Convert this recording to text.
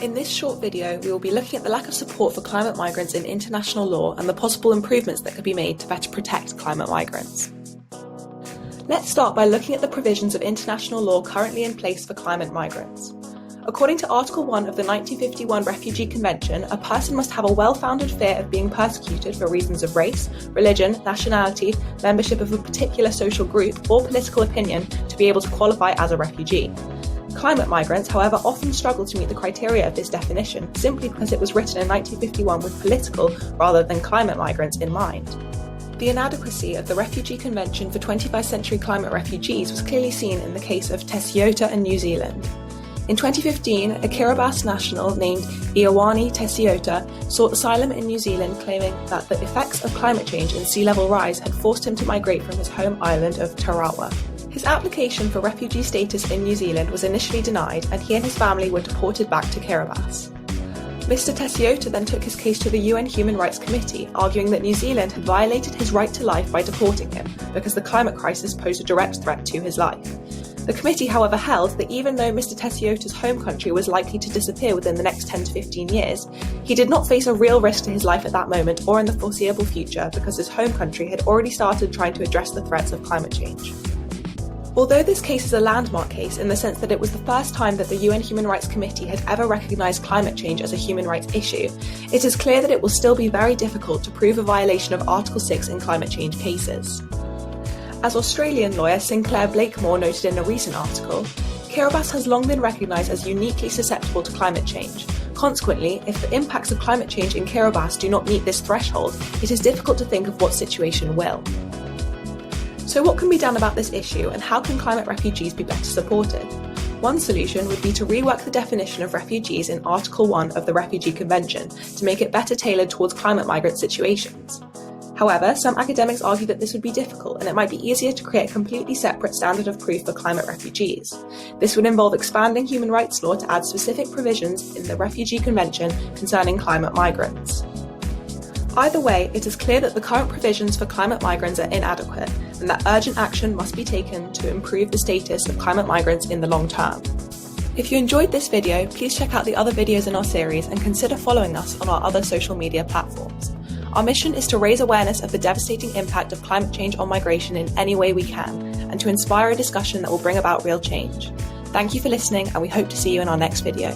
In this short video, we will be looking at the lack of support for climate migrants in international law and the possible improvements that could be made to better protect climate migrants. Let's start by looking at the provisions of international law currently in place for climate migrants. According to Article 1 of the 1951 Refugee Convention, a person must have a well-founded fear of being persecuted for reasons of race, religion, nationality, membership of a particular social group, or political opinion to be able to qualify as a refugee. Climate migrants, however, often struggle to meet the criteria of this definition simply because it was written in 1951 with political rather than climate migrants in mind. The inadequacy of the Refugee Convention for 21st century climate refugees was clearly seen in the case of Tessiota and New Zealand. In 2015, a Kiribati national named Iawani Tessiota sought asylum in New Zealand, claiming that the effects of climate change and sea level rise had forced him to migrate from his home island of Tarawa. His application for refugee status in New Zealand was initially denied, and he and his family were deported back to Kiribati. Mr. Tessiota then took his case to the UN Human Rights Committee, arguing that New Zealand had violated his right to life by deporting him because the climate crisis posed a direct threat to his life. The committee, however, held that even though Mr. Tessiota's home country was likely to disappear within the next 10 to 15 years, he did not face a real risk to his life at that moment or in the foreseeable future because his home country had already started trying to address the threats of climate change. Although this case is a landmark case in the sense that it was the first time that the UN Human Rights Committee had ever recognised climate change as a human rights issue, it is clear that it will still be very difficult to prove a violation of Article 6 in climate change cases. As Australian lawyer Sinclair Blakemore noted in a recent article, Kiribati has long been recognised as uniquely susceptible to climate change. Consequently, if the impacts of climate change in Kiribati do not meet this threshold, it is difficult to think of what situation will. So what can be done about this issue, and how can climate refugees be better supported? One solution would be to rework the definition of refugees in Article 1 of the Refugee Convention to make it better tailored towards climate migrant situations. However, some academics argue that this would be difficult, and it might be easier to create a completely separate standard of proof for climate refugees. This would involve expanding human rights law to add specific provisions in the Refugee Convention concerning climate migrants. Either way, it is clear that the current provisions for climate migrants are inadequate, and that urgent action must be taken to improve the status of climate migrants in the long term. If you enjoyed this video, please check out the other videos in our series and consider following us on our other social media platforms. Our mission is to raise awareness of the devastating impact of climate change on migration in any way we can, and to inspire a discussion that will bring about real change. Thank you for listening, and we hope to see you in our next video.